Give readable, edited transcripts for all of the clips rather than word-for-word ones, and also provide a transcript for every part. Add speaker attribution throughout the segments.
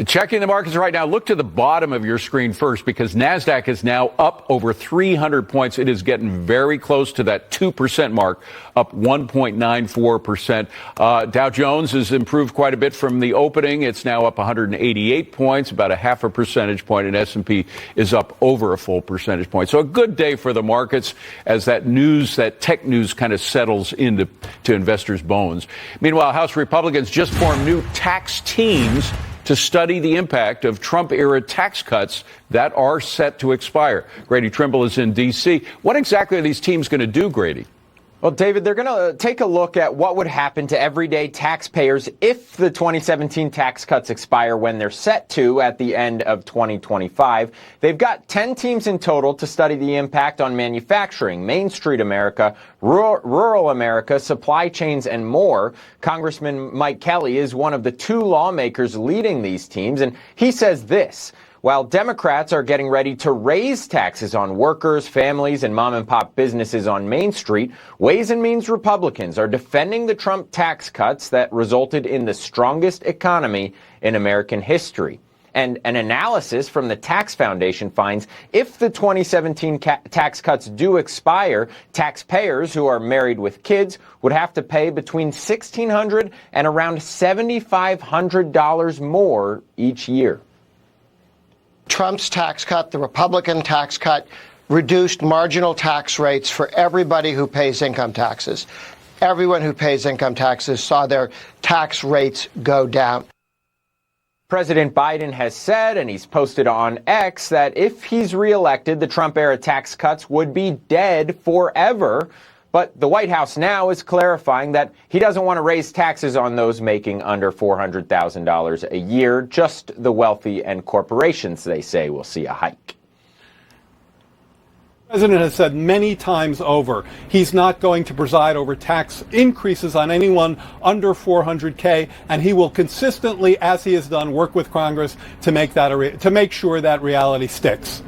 Speaker 1: Checking the markets right now. Look to the bottom of your screen first, because NASDAQ is now up over 300 points. It is getting very close to that 2% mark, up 1.94%. Dow Jones has improved quite a bit from the opening. It's now up 188 points, about a half a percentage point, and S&P is up over a full percentage point. So a good day for the markets as that news, that tech news, kind of settles into investors' bones. Meanwhile, House Republicans just formed new tax teams to study the impact of Trump-era tax cuts that are set to expire. Grady Trimble is in D.C. What exactly are these teams going to do, Grady?
Speaker 2: Well, David, they're going to take a look at what would happen to everyday taxpayers if the 2017 tax cuts expire when they're set to at the end of 2025. They've got 10 teams in total to study the impact on manufacturing, Main Street America, rural America, supply chains, and more. Congressman Mike Kelly is one of the 2 lawmakers leading these teams, and he says this: while Democrats are getting ready to raise taxes on workers, families, and mom-and-pop businesses on Main Street, Ways and Means Republicans are defending the Trump tax cuts that resulted in the strongest economy in American history. And an analysis from the Tax Foundation finds if the 2017 tax cuts do expire, taxpayers who are married with kids would have to pay between $1,600 and around $7,500 more each year.
Speaker 3: Trump's tax cut, the Republican tax cut, reduced marginal tax rates for everybody who pays income taxes. Everyone who pays income taxes saw their tax rates go down.
Speaker 2: President Biden has said, and he's posted on X, that if he's reelected, the Trump-era tax cuts would be dead forever. But the White House now is clarifying that he doesn't want to raise taxes on those making under $400,000 a year. Just the wealthy and corporations, they say, will see a hike.
Speaker 4: The president has said many times over he's not going to preside over tax increases on anyone under $400K, and he will consistently, as he has done, work with Congress to make sure that reality sticks.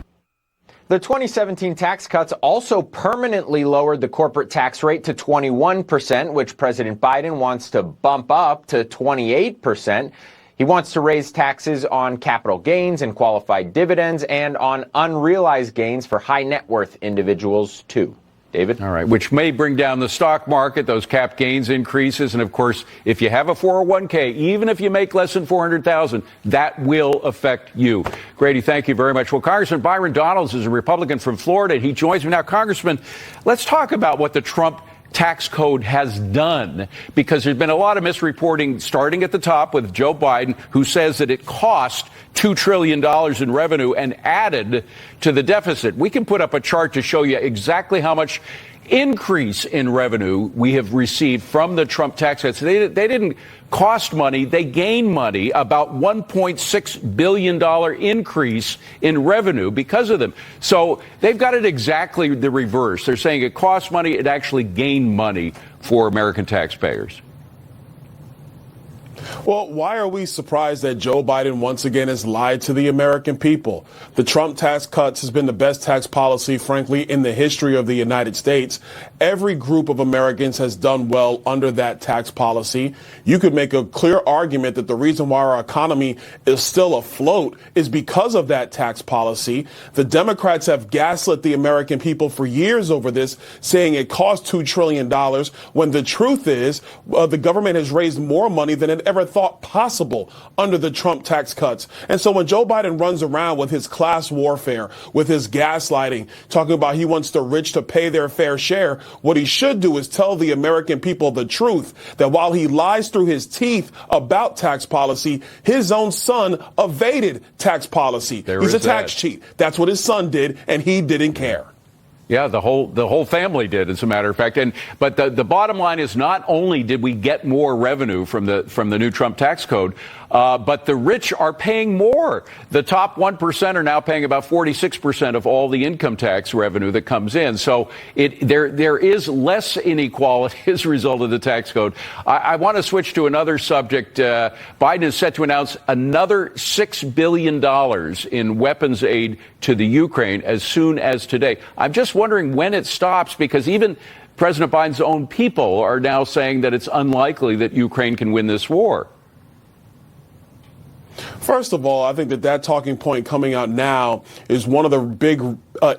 Speaker 2: The 2017 tax cuts also permanently lowered the corporate tax rate to 21%, which President Biden wants to bump up to 28%. He wants to raise taxes on capital gains and qualified dividends and on unrealized gains for high net worth individuals, too. David?
Speaker 1: All right, which may bring down the stock market, those cap gains increases. And of course, if you have a 401k, even if you make less than $400,000, that will affect you. Grady, thank you very much. Well, Congressman Byron Donalds is a Republican from Florida. He joins me now. Congressman, let's talk about what the Trump tax code has done, because there's been a lot of misreporting starting at the top with Joe Biden, who says that it cost $2 trillion in revenue and added to the deficit. We can put up a chart to show you exactly how much increase in revenue we have received from the Trump tax cuts. They didn't cost money, they gained money, about $1.6 billion increase in revenue because of them. So they've got it exactly the reverse. They're saying it cost money, it actually gained money for American taxpayers.
Speaker 5: Well, why are we surprised that Joe Biden once again has lied to the American people? The Trump tax cuts has been the best tax policy, frankly, in the history of the United States. Every group of Americans has done well under that tax policy. You could make a clear argument that the reason why our economy is still afloat is because of that tax policy. The Democrats have gaslit the American people for years over this, saying it cost $2 trillion, when the truth is the government has raised more money than it ever thought possible under the Trump tax cuts. And so when Joe Biden runs around with his class warfare, with his gaslighting, talking about he wants the rich to pay their fair share, what he should do is tell the American people the truth, that while he lies through his teeth about tax policy, his own son evaded tax policy. He's a tax cheat. That's what his son did, and he didn't care.
Speaker 1: Yeah, the whole family did, as a matter of fact. But the bottom line is, not only did we get more revenue from the new Trump tax code, but the rich are paying more. The top 1% are now paying about 46% of all the income tax revenue that comes in. So there is less inequality as a result of the tax code. I want to switch to another subject. Biden is set to announce another $6 billion in weapons aid to the Ukraine as soon as today. I'm just wondering when it stops, because even President Biden's own people are now saying that it's unlikely that Ukraine can win this war.
Speaker 5: First of all, I think that talking point coming out now is one of the big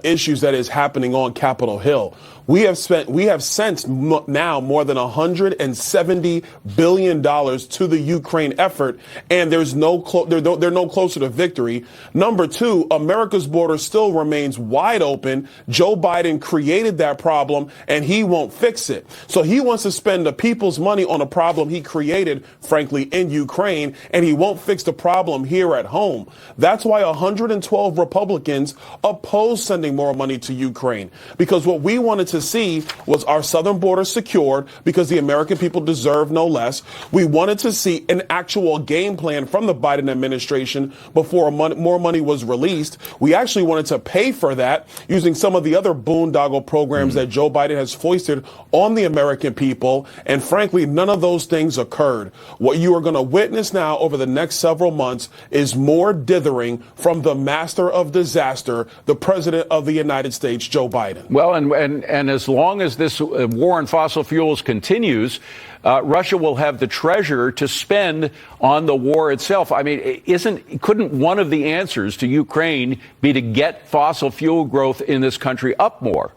Speaker 5: issues that is happening on Capitol Hill. We have sent now more than $170 billion to the Ukraine effort, and they're no closer to victory. Number two, America's border still remains wide open. Joe Biden created that problem, and he won't fix it. So he wants to spend the people's money on a problem he created, frankly, in Ukraine, and he won't fix the problem here at home. That's why 112 Republicans oppose sending more money to Ukraine, because what we wanted to see was our southern border secured, because the American people deserve no less. We wanted to see an actual game plan from the Biden administration before more money was released. We actually wanted to pay for that using some of the other boondoggle programs that Joe Biden has foisted on the American people. And frankly, none of those things occurred. What you are going to witness now over the next several months is more dithering from the master of disaster, the president of the United States, Joe Biden.
Speaker 1: Well, and as long as this war on fossil fuels continues, Russia will have the treasure to spend on the war itself. I mean, couldn't one of the answers to Ukraine be to get fossil fuel growth in this country up more?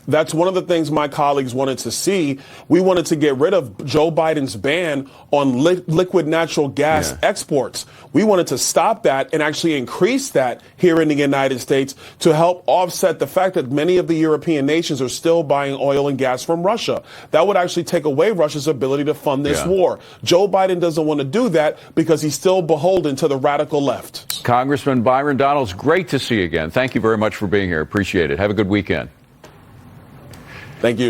Speaker 5: That's one of the things my colleagues wanted to see. We wanted to get rid of Joe Biden's ban on liquid natural gas exports. We wanted to stop that and actually increase that here in the United States to help offset the fact that many of the European nations are still buying oil and gas from Russia. That would actually take away Russia's ability to fund this war. Joe Biden doesn't want to do that because he's still beholden to the radical left.
Speaker 1: Congressman Byron Donalds, great to see you again. Thank you very much for being here. Appreciate it. Have a good weekend.
Speaker 5: Thank you.